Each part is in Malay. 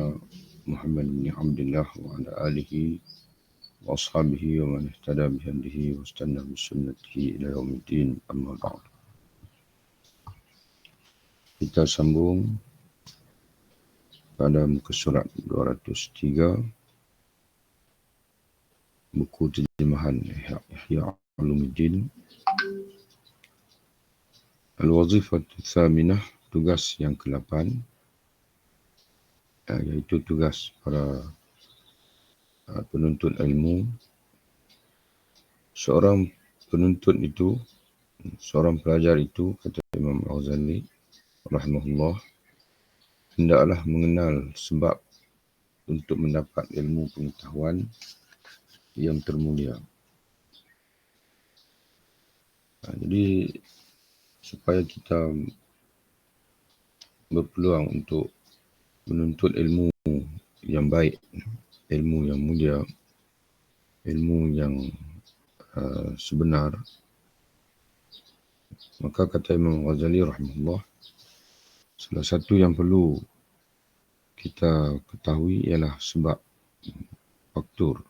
نبينا محمد بن عبد الله وعلى آله وأصحابه ومن اهتدى بهديه واستنى بسنته إلى يوم الدين. Amma ba'd. Kita sambung pada muka surat 203 buku terjemahan Ihya Ulumuddin. Al-Wazifah Tsaminah, tugas yang ke-8, iaitu tugas para penuntut ilmu. Seorang penuntut itu, seorang pelajar itu, kata Imam Al-Ghazali rahimahullah, hendaklah mengenal sebab untuk mendapat ilmu pengetahuan yang termulia. Jadi supaya kita berpeluang untuk menuntut ilmu yang baik, ilmu yang mulia, ilmu yang sebenar, maka kata Imam Ghazali rahimahullah, salah satu yang perlu kita ketahui ialah sebab, faktor.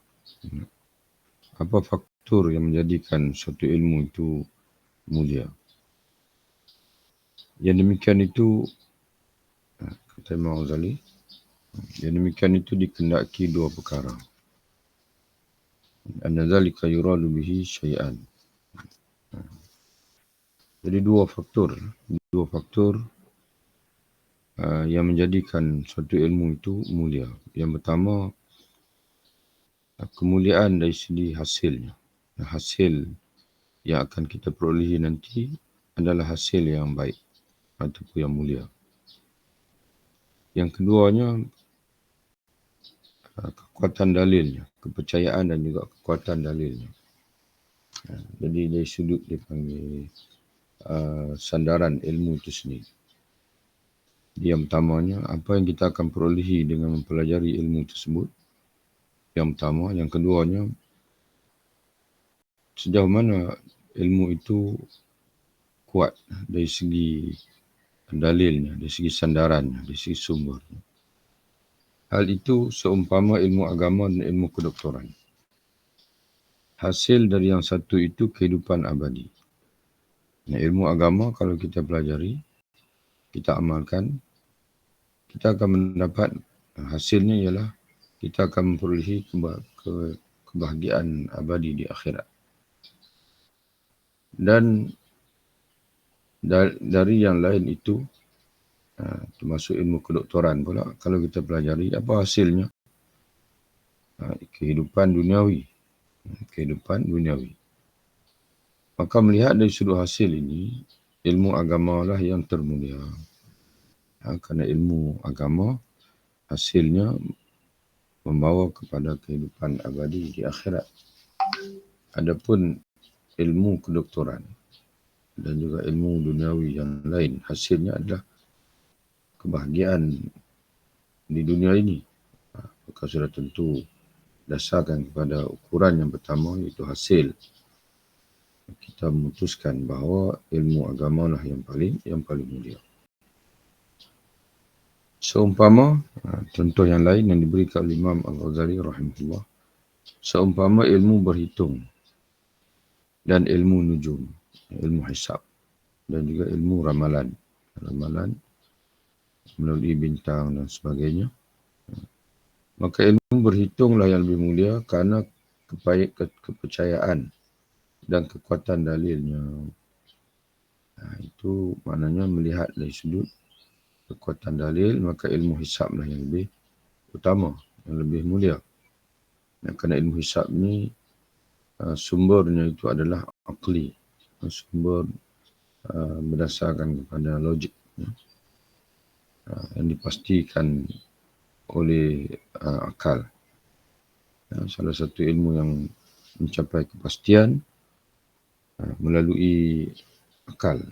Apa faktor yang menjadikan suatu ilmu itu mulia? Yang demikian itu, kata Imam Ghazali, yang demikian itu dikehendaki dua perkara. Anna dzalika yuradu bihi syai'an. Jadi dua faktor yang menjadikan suatu ilmu itu mulia. Yang pertama, kemuliaan dari segi hasilnya. Hasil yang akan kita perolehi nanti adalah hasil yang baik ataupun yang mulia. Yang keduanya, kekuatan dalilnya, kepercayaan dan juga kekuatan dalilnya. Jadi dari sudut dipanggil sandaran ilmu itu sendiri. Yang pertamanya, apa yang kita akan perolehi dengan mempelajari ilmu tersebut. Yang pertama. Yang keduanya, sejauh mana ilmu itu kuat dari segi dalilnya, dari segi sandarannya, dari segi sumbernya. Hal itu seumpama ilmu agama dan ilmu kedoktoran. Hasil dari yang satu itu kehidupan abadi. Ilmu agama kalau kita pelajari, kita amalkan, kita akan mendapat hasilnya ialah kita akan memperolehi kebahagiaan abadi di akhirat. Dan dari yang lain itu, termasuk ilmu kedoktoran pula, kalau kita pelajari, apa hasilnya? Kehidupan duniawi. Maka melihat dari sudut hasil ini, ilmu agama lah yang termulia. Kerana ilmu agama hasilnya membawa kepada kehidupan abadi di akhirat. Adapun ilmu kedoktoran dan juga ilmu duniawi yang lain, hasilnya adalah kebahagiaan di dunia ini. Maka sudah tentu dasarkan kepada ukuran yang pertama, iaitu hasil. Kita memutuskan bahawa ilmu agama lah yang paling mulia. Seumpama, contoh yang lain yang diberikan oleh Imam Al-Ghazali rahimahullah, seumpama ilmu berhitung dan ilmu nujum, ilmu hisab, dan juga ilmu ramalan melalui bintang dan sebagainya. Maka ilmu berhitunglah yang lebih mulia kerana kepercayaan dan kekuatan dalilnya. Itu maknanya melihat dari sudut kekuatan dalil, maka ilmu hisablah yang lebih utama, yang lebih mulia. Kerana ilmu hisab ni sumbernya itu adalah akli, sumber berdasarkan kepada logik, yang dipastikan oleh akal. Salah satu ilmu yang mencapai kepastian melalui akal.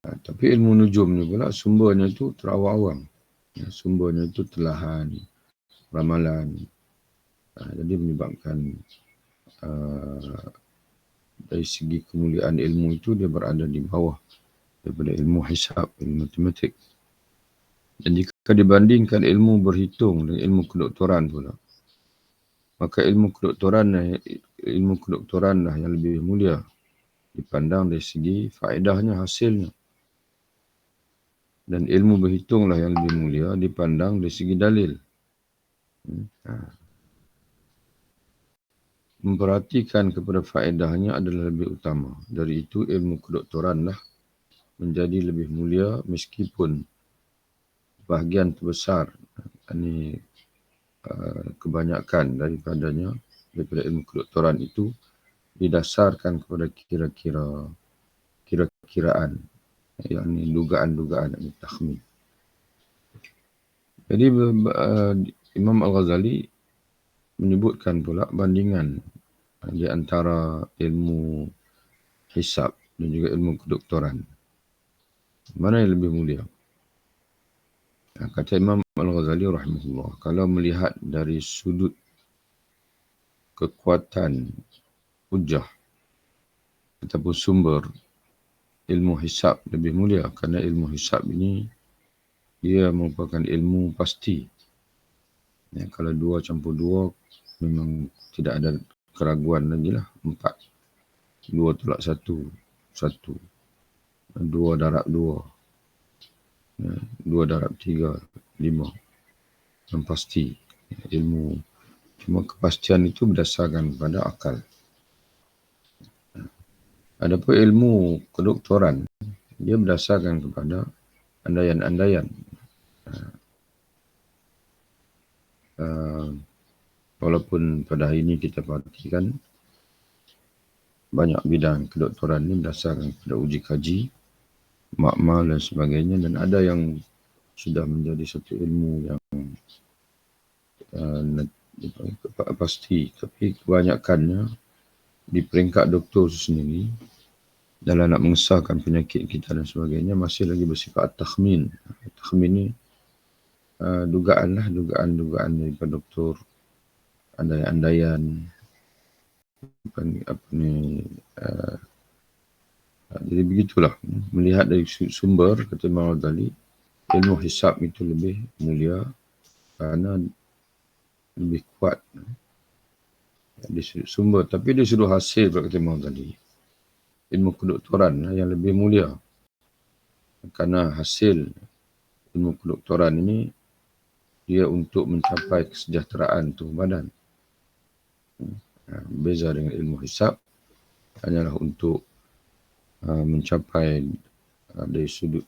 Tapi ilmu nujum ni pula sumbernya itu terawang-awang. Sumbernya itu telahan, ramalan. Jadi menyebabkan dari segi kemuliaan ilmu itu dia berada di bawah daripada ilmu hisab, ilmu matematik. Dan jika dibandingkan ilmu berhitung dengan ilmu kedoktoran pula, maka ilmu kedoktoran lah yang lebih mulia dipandang dari segi faedahnya, hasilnya. Dan ilmu berhitunglah yang lebih mulia dipandang dari segi dalil. Memperhatikan kepada faedahnya adalah lebih utama. Dari itu ilmu kedoktoran lah menjadi lebih mulia meskipun bahagian terbesar, ini kebanyakan daripada ilmu kedoktoran itu didasarkan kepada kira-kiraan, yakni dugaan-dugaan, takhmin. Jadi Imam Al-Ghazali menyebutkan pula bandingan di antara ilmu hisab dan juga ilmu kedoktoran. Mana yang lebih mulia? Kata Imam Al-Ghazali rahimahullah, kalau melihat dari sudut kekuatan hujah ataupun sumber, ilmu hisab lebih mulia kerana ilmu hisab ini dia merupakan ilmu pasti. Ya, kalau 2 campur 2 memang tidak ada keraguan lagi lah. 4, 2 tolak 1, 2 darab 2, 2 darab 3, 5. Yang pasti ilmu. Cuma kepastian itu berdasarkan pada akal. Adapun ilmu kedoktoran, dia berdasarkan kepada andaian-andaian. Walaupun pada hari ini kita perhatikan banyak bidang kedoktoran ini berdasarkan pada uji kaji, makmal dan sebagainya, dan ada yang sudah menjadi satu ilmu yang pasti, tapi kebanyakannya di peringkat doktor sendiri dalam nak mengesahkan penyakit kita dan sebagainya masih lagi bersifat takhmin. Takhmin ni dugaan daripada doktor, andaian-andaian, jadi begitulah. Melihat dari sumber, kata Imam Ghazali, ilmu hisab itu lebih mulia kerana lebih kuat di sumber. Tapi dari sudut hasil, kata Imam Ghazali, ilmu kedoktoran yang lebih mulia kerana hasil ilmu kedoktoran ini dia untuk mencapai kesejahteraan tubuh badan. Beza dengan ilmu hisab hanyalah untuk mencapai dari sudut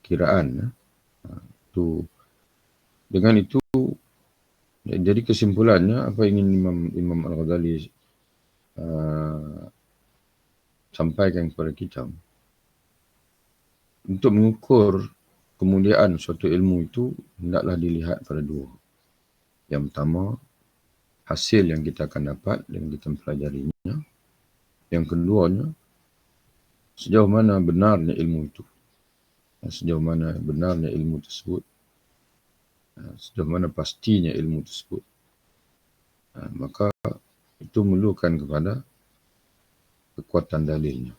kiraan. Dengan itu, jadi kesimpulannya apa ingin Imam Al-Ghazali sampaikan kepada kita, untuk mengukur kemuliaan suatu ilmu itu hendaklah dilihat pada 2. Yang pertama, hasil yang kita akan dapat dengan kita mempelajarinya. Yang keduanya, sejauh mana benarnya ilmu itu. Sejauh mana benarnya ilmu tersebut. Sejauh mana pastinya ilmu tersebut. Maka itu memerlukan kepada kekuatan dalilnya.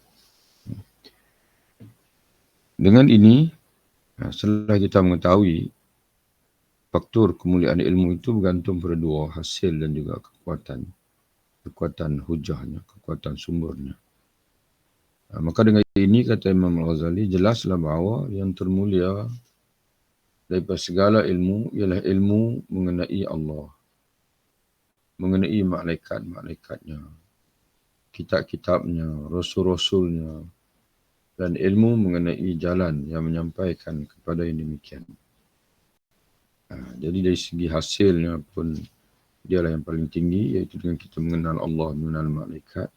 Dengan ini, setelah kita mengetahui faktor kemuliaan ilmu itu bergantung pada 2, hasil dan juga kekuatan hujahnya, kekuatan sumbernya. Maka dengan ini, kata Imam Al-Ghazali, jelaslah bahawa yang termulia daripada segala ilmu ialah ilmu mengenai Allah, mengenai malaikat-malaikatnya, kitab-kitabnya, rasul-rasulnya, dan ilmu mengenai jalan yang menyampaikan kepada yang demikian. Jadi dari segi hasilnya pun dialah yang paling tinggi, iaitu dengan kita mengenal Allah, mengenal malaikat,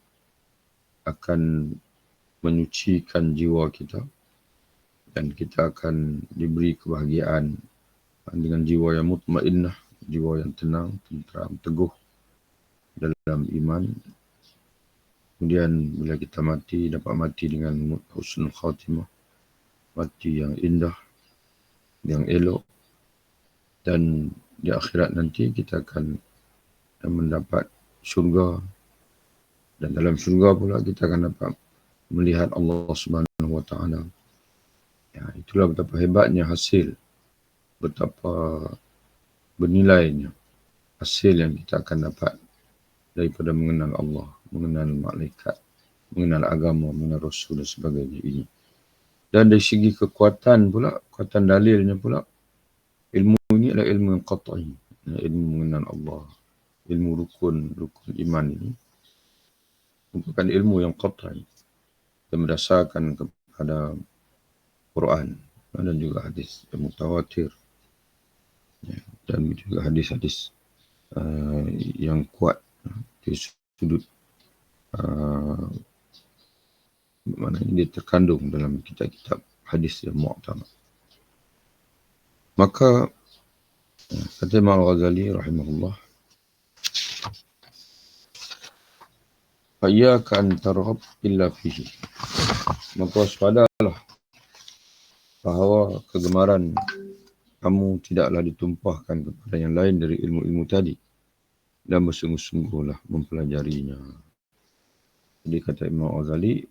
akan menyucikan jiwa kita dan kita akan diberi kebahagiaan dengan jiwa yang mutmainnah, jiwa yang tenang, tenteram, teguh dalam iman. Kemudian bila kita mati, dapat mati dengan husnul khatimah, mati yang indah, yang elok, dan di akhirat nanti kita akan mendapat syurga, dan dalam syurga pula kita akan dapat melihat Allah Subhanahu wa Ta'ala. Ya, itulah betapa hebatnya hasil betapa bernilainya hasil yang kita akan dapat daripada mengenal Allah, mengenal malaikat, mengenal agama, mengenal Rasul dan sebagainya ini. Dan dari segi kekuatan pula, kekuatan dalilnya pula, ilmu ini adalah ilmu yang qat'i, ilmu mengenal Allah, ilmu rukun iman ini merupakan ilmu yang qat'i dan berdasarkan kepada Quran dan juga hadis yang mutawatir, dan juga hadis-hadis yang kuat di sudut maknanya dia terkandung dalam kitab-kitab hadis yang mu'tamad. Maka kata Imam Al-Ghazali rahimahullah, "Fa'iyyaka an targhab illa fihi." Maka waspadalah bahawa kegemaran kamu tidaklah ditumpahkan kepada yang lain dari ilmu-ilmu tadi, dan bersungguh-sungguhlah mempelajarinya. Jadi kata Imam Al-Ghazali,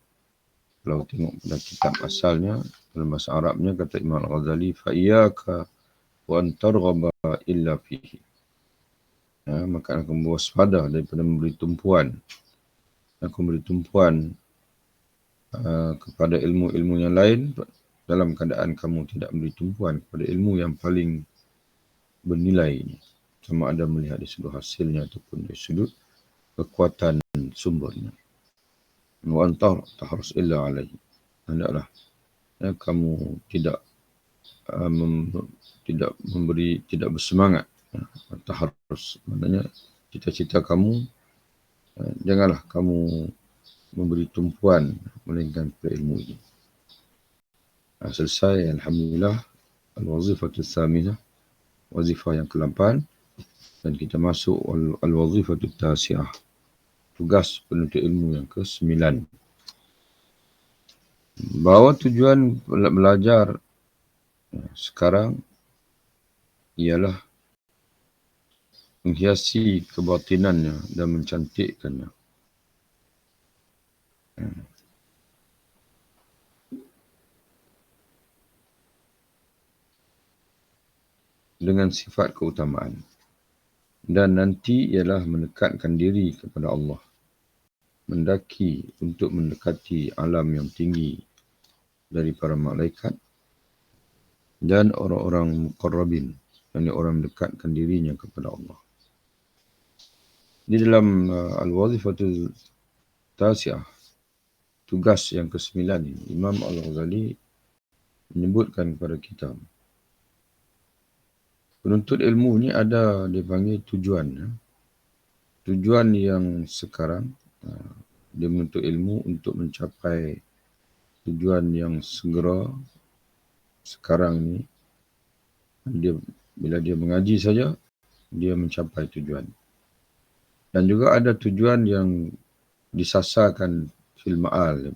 kalau tengok pada kitab asalnya dalam bahasa Arabnya, kata Imam Al-Ghazali, "Fa'iyyaka wa an targhaba illa fihi." Maka akan berwaspada daripada memberi tumpuan kepada ilmu-ilmu yang lain dalam keadaan kamu tidak memberi tumpuan kepada ilmu yang paling bernilai ini, sama ada melihat dari sudut hasilnya ataupun dari sudut kekuatan sumbernya. Wa antar tahrus illa alaihi. Hendaklah kamu tidak bersemangat. Tahrus maknanya cita-cita kamu, janganlah kamu memberi tumpuan melainkan kepada ilmu ini. Selesai, alhamdulillah, al-wazifatul tsaminah, wazifah yang ke-8, dan kita masuk al-wazifatul tasi'ah, tugas penuntut ilmu yang ke-9. Bahawa tujuan belajar sekarang ialah menghiasi kebatinannya dan mencantikkannya. Dengan sifat keutamaan. Dan nanti ialah mendekatkan diri kepada Allah, mendaki untuk mendekati alam yang tinggi dari para malaikat dan orang-orang muqarrabin, yakni orang mendekatkan dirinya kepada Allah. Di dalam al-wazifatul tasi'ah, tugas yang ke-9 ini, Imam Al-Ghazali menyebutkan kepada kita, penuntut ilmu ni ada dipanggil tujuan. Tujuan yang sekarang, dia menuntut ilmu untuk mencapai tujuan yang segera sekarang ni. Bila dia mengaji saja, dia mencapai tujuan. Dan juga ada tujuan yang disasarkan fil ma'al,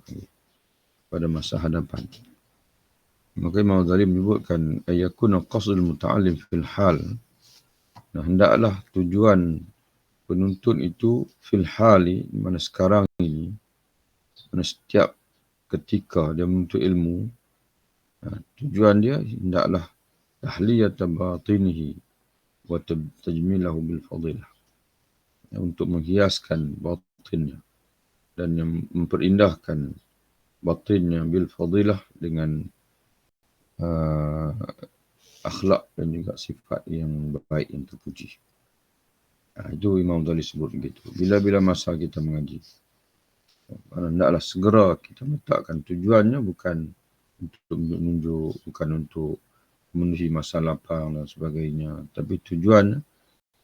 pada masa hadapan. Maka Imam Ghazali menyebutkan, ayakuna qasdul muta'allim fil hal. Hendaklah tujuan penuntut itu fil hali, di mana sekarang ini, mana setiap ketika dia menuntut ilmu, tujuan dia hendaklah tahliyata batinihi wa tajmilahu bil fadilah, untuk menghiaskan batinnya dan memperindahkan batinnya bil fadilah dengan akhlak dan juga sifat yang baik, yang terpuji. Itu Imam Ghazali sebut begitu. Bila-bila masa kita mengaji, hendaklah segera kita letakkan tujuannya bukan untuk menunjuk, bukan untuk memenuhi masa lapang dan sebagainya, tapi tujuan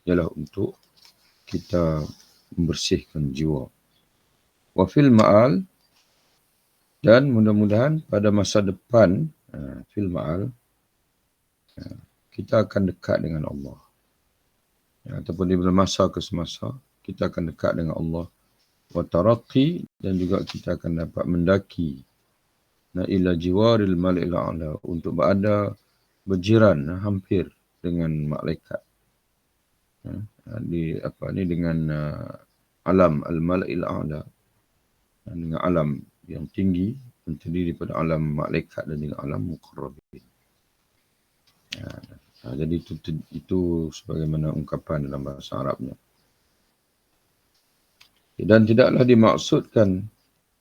ialah untuk kita membersihkan jiwa. Wa fil ma'al, dan mudah-mudahan pada masa depan, fil ma'al, kita akan dekat dengan Allah. Ataupun di masa ke semasa, kita akan dekat dengan Allah. Wa taraqi, dan juga kita akan dapat mendaki ila jiwaril mala'il a'la, untuk berada berjiran, hampir dengan malaikat. Dengan alam al-mala'il a'la, dengan alam yang tinggi, yang terdiri pada alam malaikat dan juga alam muqarrabin. Jadi itu sebagaimana ungkapan dalam bahasa Arabnya. Dan tidaklah dimaksudkan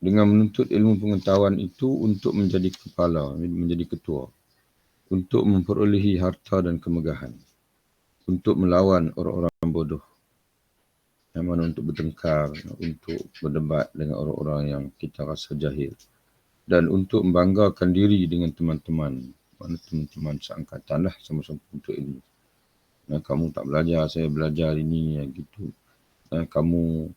dengan menuntut ilmu pengetahuan itu untuk menjadi kepala, menjadi ketua, untuk memperolehi harta dan kemegahan, untuk melawan orang-orang bodoh, yang mana untuk bertengkar, untuk berdebat dengan orang-orang yang kita rasa jahil, dan untuk membanggakan diri dengan teman-teman, mana teman-teman seangkatan lah sama-sama untuk ilmu. Nah, kamu tak belajar, saya belajar ini, gitu. Nah, kamu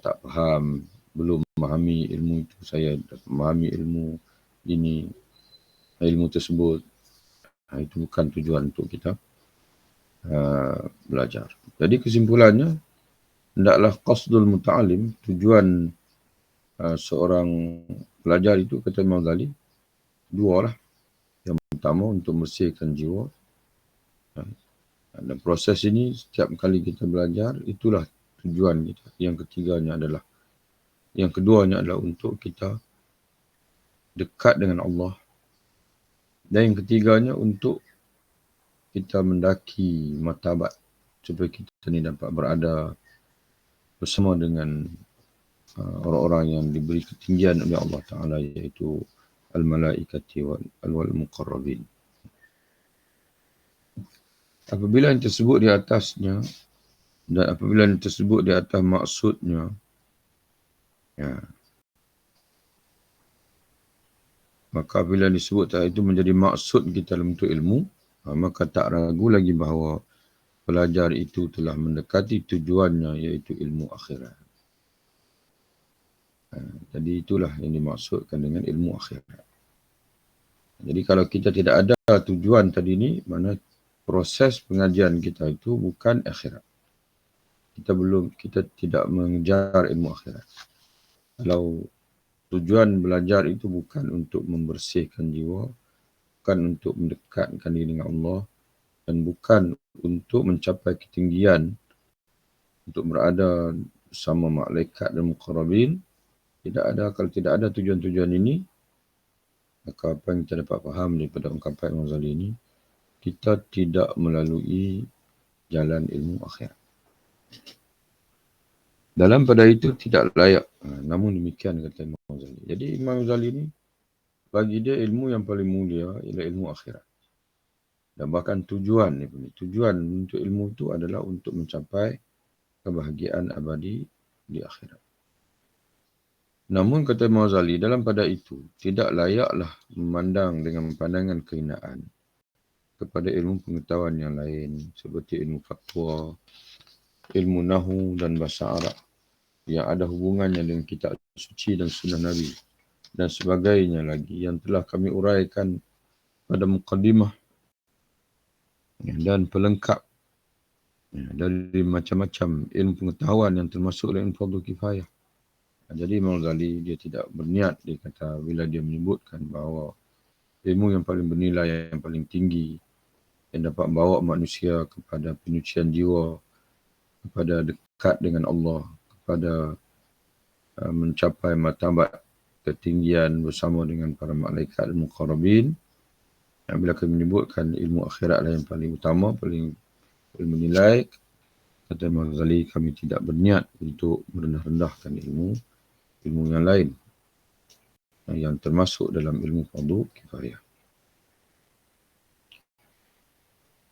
tak faham, belum memahami ilmu itu, saya memahami ilmu ini, ilmu tersebut. Itu bukan tujuan untuk kita belajar. Jadi kesimpulannya, hendaklah qasdul muta'alim, tujuan seorang pelajar itu, kata Imam Ghazali, dua lah. Yang pertama untuk membersihkan jiwa. Dan proses ini setiap kali kita belajar, itulah tujuan kita. Yang keduanya adalah untuk kita dekat dengan Allah. Dan yang ketiganya untuk kita mendaki martabat supaya kita ni dapat berada bersama dengan orang-orang yang diberi ketinggian oleh Allah Ta'ala, iaitu al-malaikati wal-muqarrabin. Apabila yang tersebut di atasnya, dan apabila yang tersebut di atas maksudnya, maka apabila disebut itu menjadi maksud kita dalam bentuk ilmu, maka tak ragu lagi bahawa pelajar itu telah mendekati tujuannya, iaitu ilmu akhirat. Jadi itulah yang dimaksudkan dengan ilmu akhirat. Jadi kalau kita tidak ada tujuan tadi ni, mana proses pengajian kita itu bukan akhirat. Kita tidak mengejar ilmu akhirat. Kalau tujuan belajar itu bukan untuk membersihkan jiwa, bukan untuk mendekatkan diri dengan Allah, dan bukan untuk mencapai ketinggian, untuk berada bersama malaikat dan muqarrabin. Kalau tidak ada tujuan-tujuan ini, maka apa yang kita dapat faham daripada ungkapan Imam Ghazali ini, kita tidak melalui jalan ilmu akhirat. Dalam pada itu tidak layak. Namun demikian kata Imam Ghazali. Jadi Imam Ghazali ini, bagi dia ilmu yang paling mulia ialah ilmu akhirat. Dan bahkan tujuan untuk ilmu itu adalah untuk mencapai kebahagiaan abadi di akhirat. Namun kata Imam Ghazali, dalam pada itu tidak layaklah memandang dengan pandangan kehinaan kepada ilmu pengetahuan yang lain, seperti ilmu fatwa, ilmu nahu dan bahasa Arab, yang ada hubungannya dengan kitab suci dan sunnah Nabi, dan sebagainya lagi yang telah kami uraikan pada muqaddimah dan pelengkap dari macam-macam ilmu pengetahuan yang termasuk ilmu fardhu kifayah. Jadi Imam Ghazali dia tidak berniat, dia kata bila dia menyebutkan bahawa ilmu yang paling bernilai, yang paling tinggi, yang dapat membawa manusia kepada penyucian jiwa, kepada dekat dengan Allah, kepada mencapai martabat ketinggian bersama dengan para malaikat dan muqarrabin. Bila kami menyebutkan ilmu akhirat lah yang paling utama, paling bernilai, kata Imam Ghazali, kami tidak berniat untuk merendah-rendahkan ilmu yang lain yang termasuk dalam ilmu fardhu kifayah.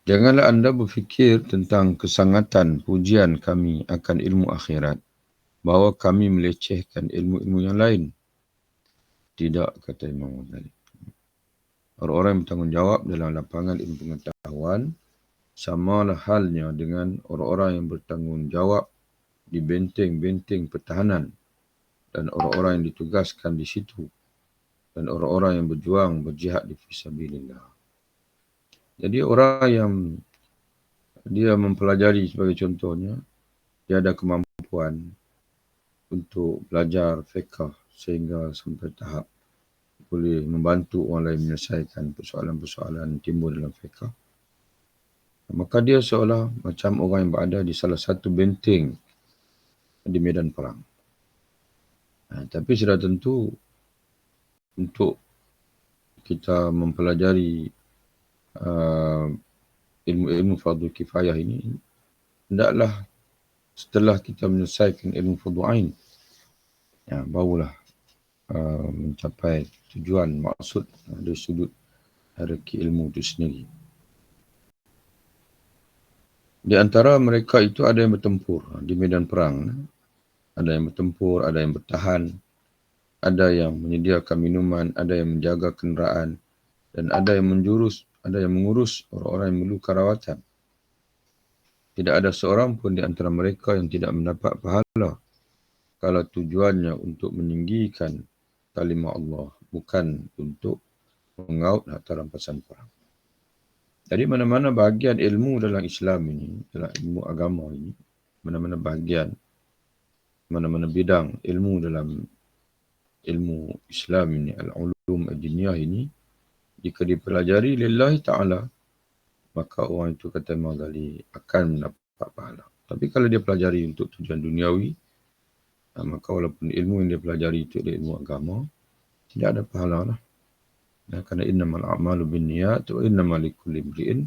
Janganlah anda berfikir tentang kesangatan pujian kami akan ilmu akhirat, bahawa kami melecehkan ilmu-ilmu yang lain. Tidak, kata Imam Ghazali. Orang-orang yang bertanggungjawab dalam lapangan ilmu pengetahuan samalah halnya dengan orang-orang yang bertanggungjawab di benteng-benteng pertahanan, dan orang-orang yang ditugaskan di situ, dan orang-orang yang berjuang berjihad di fisabilillah. Jadi orang yang dia mempelajari, sebagai contohnya, dia ada kemampuan untuk belajar fiqh sehingga sampai tahap boleh membantu orang lain menyelesaikan persoalan-persoalan timbul dalam fiqh, maka dia seolah macam orang yang berada di salah satu benteng di medan perang. Tapi sudah tentu untuk kita mempelajari ilmu-ilmu fardu kifayah ini, hendaklah setelah kita menyelesaikan ilmu fardu ain, barulah mencapai tujuan maksud dari sudut hierarki ilmu itu sendiri. Di antara mereka itu ada yang bertempur di medan perang, ada yang bertempur, ada yang bertahan, ada yang menyediakan minuman, ada yang menjaga kenderaan, dan ada yang mengurus orang-orang yang memerlukan rawatan. Tidak ada seorang pun di antara mereka yang tidak mendapat pahala kalau tujuannya untuk meninggikan kalimah Allah, bukan untuk mengaut harta rampasan perang. Jadi mana-mana bahagian ilmu dalam Islam ini, dalam ilmu agama ini, mana-mana bahagian, mana-mana bidang ilmu dalam ilmu Islam ini, al-ulum ad-diniyah ini, jika dipelajari lillahi ta'ala, maka orang itu kata Imam Ghazali akan mendapat pahala. Tapi kalau dia pelajari untuk tujuan duniawi, maka walaupun ilmu yang dia pelajari itu adalah ilmu agama, tidak ada pahala lah. Kerana innamal a'malu binniyat wa innamal likulli imri'in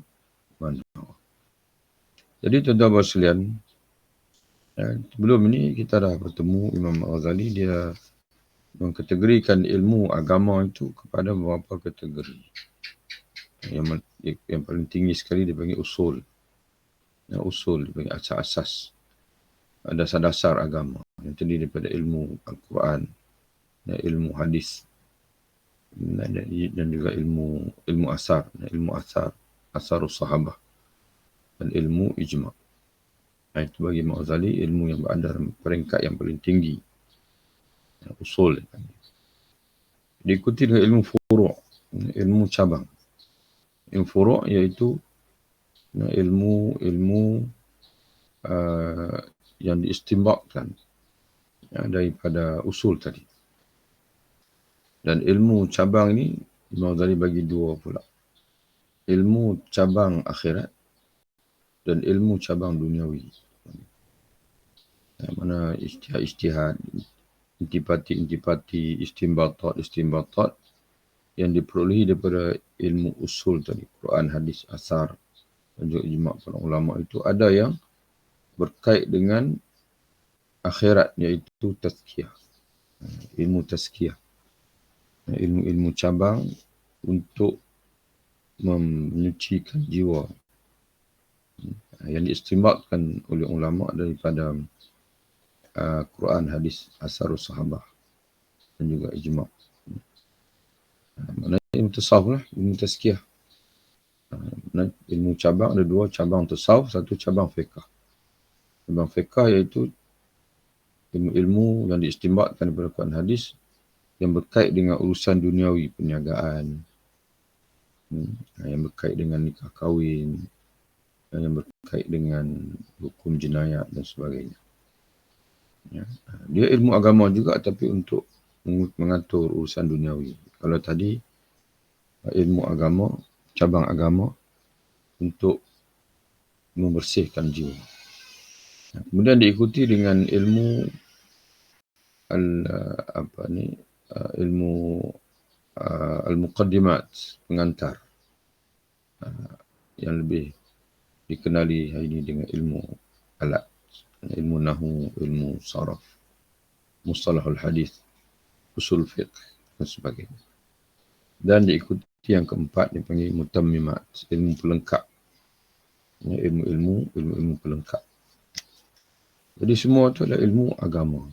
ma nawa. Jadi tuan-tuan sekalian, sebelum ini kita dah bertemu Imam Ghazali, dia mengkategorikan ilmu agama itu kepada beberapa kategori. Yang paling tinggi sekali dia panggil usul. Usul dia panggil asas-asas, dasar-dasar agama yang terdiri daripada ilmu Al-Quran, ilmu hadis, dan juga ilmu asar, asarus sahabah, dan ilmu ijma'. Itu bagi Imam Ghazali ilmu yang berada dalam peringkat yang paling tinggi, usul. Diikuti dengan ilmu furu', ilmu cabang. Ilmu furu' iaitu ilmu yang diistinbatkan daripada usul tadi. Dan ilmu cabang ini Imam Ghazali bagi dua pula. Ilmu cabang akhirat dan ilmu cabang duniawi. Yang mana ijtihad, intipati, istimbatat yang diperolehi daripada ilmu usul tadi, Quran, hadis, asar, dan juga ijma' para ulama itu ada yang berkait dengan akhirat, iaitu tazkiyah. Ilmu tazkiyah. Ilmu cabang untuk menyucikan jiwa yang diistinbatkan oleh ulama daripada Quran, hadis, asarus sahabah dan juga ijma'. Mana ilmu tasawuf lah, ilmu tazkiyah. Ilmu cabang ada dua, cabang tasawuf, satu cabang fiqh. Cabang fiqh iaitu ilmu yang diistinbatkan daripada Quran, hadis yang berkait dengan urusan duniawi, perniagaan, yang berkait dengan nikah kahwin, yang berkait dengan hukum jenayah dan sebagainya. Dia ilmu agama juga, tapi untuk mengatur urusan duniawi. Kalau tadi ilmu agama, cabang agama untuk membersihkan jiwa. Kemudian diikuti dengan ilmu ilmu al-muqaddimat, pengantar, yang lebih dikenali hari ini dengan ilmu alat, ilmu nahu, ilmu saraf, mustalahul hadis, usul fiqh dan sebagainya. Dan diikuti yang keempat dipanggil mutammimat, ilmu pelengkap. Ilmu pelengkap. Jadi semua itu adalah ilmu agama.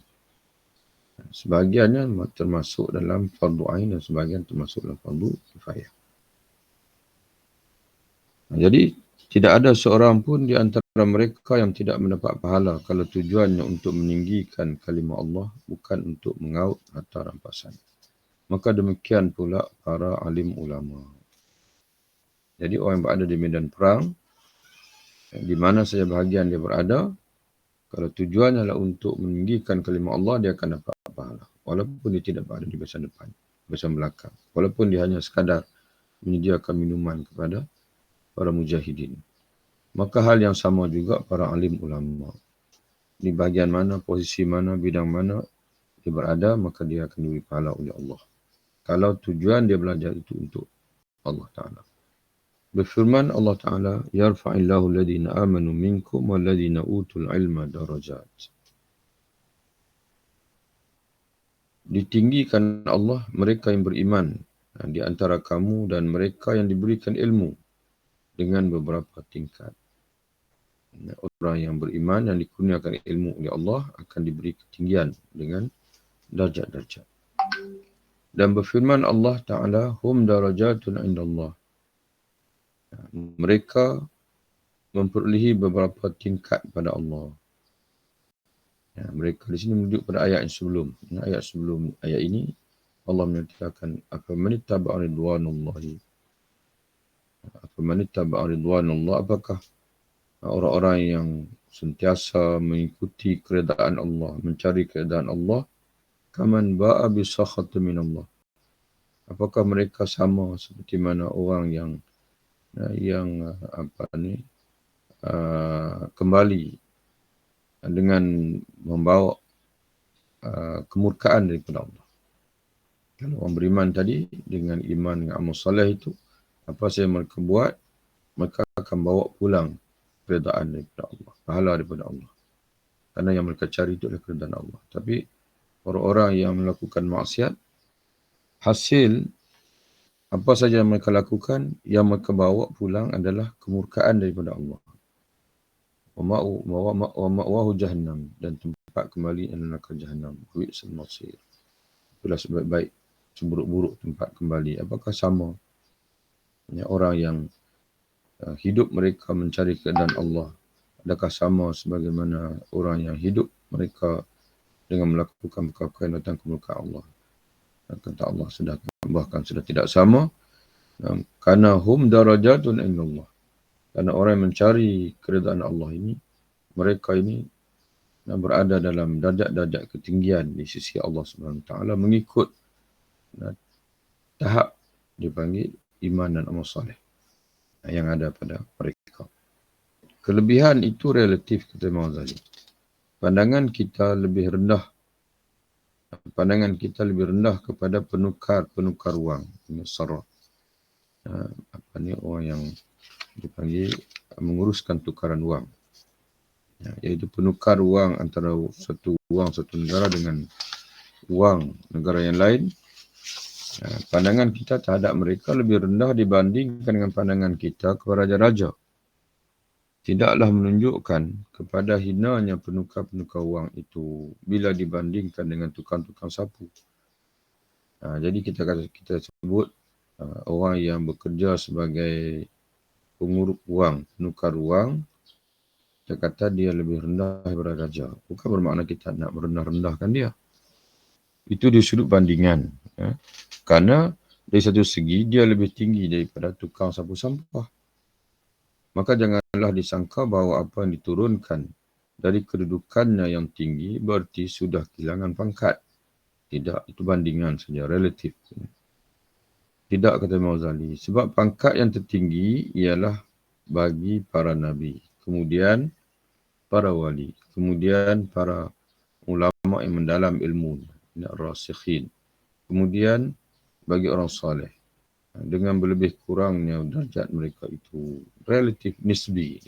Sebahagiannya termasuk dalam fardu ain dan sebahagian termasuk dalam fardu kifayah. Jadi tidak ada seorang pun di antara mereka yang tidak mendapat pahala kalau tujuannya untuk meninggikan kalimah Allah, bukan untuk mengaut harta rampasan. Maka demikian pula para alim ulama. Jadi orang yang berada di medan perang, di mana saja bahagian dia berada, kalau tujuannya adalah untuk meninggikan kalimah Allah, dia akan dapat pahala. Walaupun dia tidak berada di barisan depan, barisan belakang. Walaupun dia hanya sekadar menyediakan minuman kepada para mujahidin. Maka hal yang sama juga para alim ulama. Di bahagian mana, posisi mana, bidang mana dia berada, maka dia akan diberi pahala oleh Allah. Kalau tujuan dia belajar itu untuk Allah Ta'ala. Berfirman Allah Ta'ala, Yarfa'illahu alladhina amanu minkum walladhina utul ilma darajat. Ditinggikan Allah mereka yang beriman di antara kamu dan mereka yang diberikan ilmu dengan beberapa tingkat. Orang yang beriman yang dikurniakan ilmu oleh Allah akan diberi ketinggian dengan darjat-darjat. Dan berfirman Allah Ta'ala, Hum darajatun indallah. Mereka memperolehi beberapa tingkat pada Allah. Mereka di sini merujuk pada ayat yang sebelum. Ayat sebelum ayat ini, Allah menyatakan, Afaman ittaba'a ridwanullahi. Afaman ittaba'a ridwanullah. Apakah orang-orang yang sentiasa mengikuti keredaan Allah, mencari keredaan Allah, kaman ba'a bisakhatin min Allah. Apakah mereka sama seperti mana orang yang kembali dengan membawa kemurkaan daripada Allah. Kalau orang beriman tadi dengan iman dengan amal soleh itu, apa saja mereka buat, mereka akan bawa pulang keredaan daripada Allah, pahala daripada Allah. Karena yang mereka cari itu adalah keredaan Allah. Tapi orang-orang yang melakukan maksiat, hasil apa saja yang mereka lakukan, yang mereka bawa pulang adalah kemurkaan daripada Allah. Wa ma'wahu jahannam, dan tempat kembali adalah neraka jahannam. Bi'sal masir. Itulah sebaik-baik, seburuk-buruk tempat kembali. Apakah sama orang yang hidup mereka mencari keadaan Allah? Adakah sama sebagaimana orang yang hidup mereka dengan melakukan perkara yang datang kemurkaan Allah? Kata Allah bahkan sudah tidak sama. Karena hum darajatun indallah. Karena orang yang mencari keredaan Allah ini, mereka ini berada dalam darjat-darjat ketinggian di sisi Allah Subhanahu Wa Taala mengikut tahap dipanggil iman dan amal soleh yang ada pada mereka. Kelebihan itu relatif, kata Imam Ghazali. Pandangan kita lebih rendah kepada penukar wang, sarraf. Orang yang dipanggil menguruskan tukaran wang, iaitu penukar wang antara satu negara dengan wang negara yang lain. Pandangan kita terhadap mereka lebih rendah dibandingkan dengan pandangan kita kepada raja-raja. Tidaklah menunjukkan kepada hinanya penukar-penukar wang itu bila dibandingkan dengan tukang-tukang sapu. Jadi kita sebut orang yang bekerja sebagai pengurus wang, penukar wang, kita kata dia lebih rendah daripada raja. Bukan bermakna kita nak merendah-rendahkan dia. Itu di sudut bandingan. Karena dari satu segi dia lebih tinggi daripada tukang sapu sampah. Maka janganlah disangka bahawa apa yang diturunkan dari kedudukannya yang tinggi berarti sudah kehilangan pangkat. Tidak, itu bandingan saja, relatif. Tidak, kata Imam Ghazali. Sebab pangkat yang tertinggi ialah bagi para nabi. Kemudian para wali. Kemudian para ulama yang mendalam ilmu. Rasikhin. Kemudian bagi orang saleh. Dengan berlebih kurangnya darjat mereka itu relatif nisbi.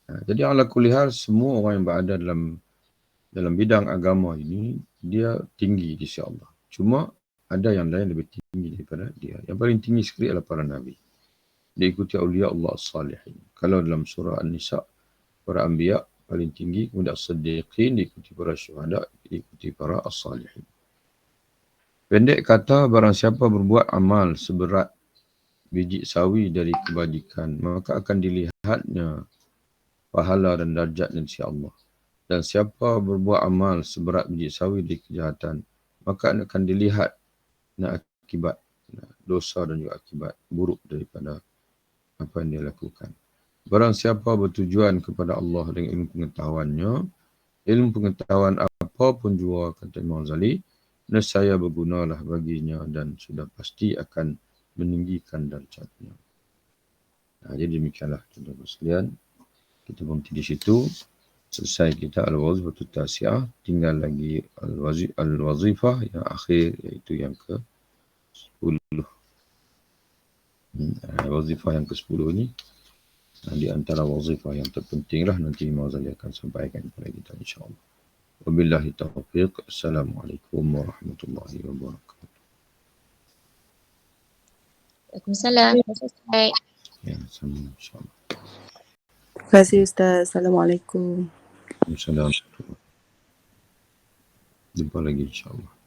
Jadi ala kulli hal, semua orang yang berada dalam bidang agama ini, dia tinggi di sisi Allah. Cuma ada yang lain lebih tinggi daripada dia. Yang paling tinggi sekali adalah para nabi. Diikuti awliya Allah as-salihin. Kalau dalam surah An-Nisa, para anbiya paling tinggi, kemudian as-siddiqin, diikuti para syuhada, diikuti para as-salihin. Pendek kata, barang siapa berbuat amal seberat biji sawi dari kebajikan, maka akan dilihatnya pahala dan darjat di sisi Allah. Dan siapa berbuat amal seberat biji sawi dari kejahatan, maka akan dilihat akibat dosa dan juga akibat buruk daripada apa yang dia lakukan. Barang siapa bertujuan kepada Allah dengan ilmu pengetahuan apapun jua, kata Imam Ghazali, nescaya bergunalah baginya dan sudah pasti akan meninggikan darjatnya. Jadi demikianlah tuan-tuan sekalian. Kita berhenti di situ. Selesai kita al-wazifatul tasi'ah. Tinggal lagi al-wazifah yang akhir, iaitu yang ke-10. Wazifah yang ke-10 ni di antara wazifah yang terpenting lah, nanti Imam Ghazali akan sampaikan kepada kita insyaAllah. Wabillahi taufiq. Assalamualaikum warahmatullahi wabarakatuh. Waalaikumsalam. Ustaz. Ya, sama insyaAllah. Terima kasih Ustaz. Assalamualaikum. Assalamualaikum. Jumpa lagi insyaAllah.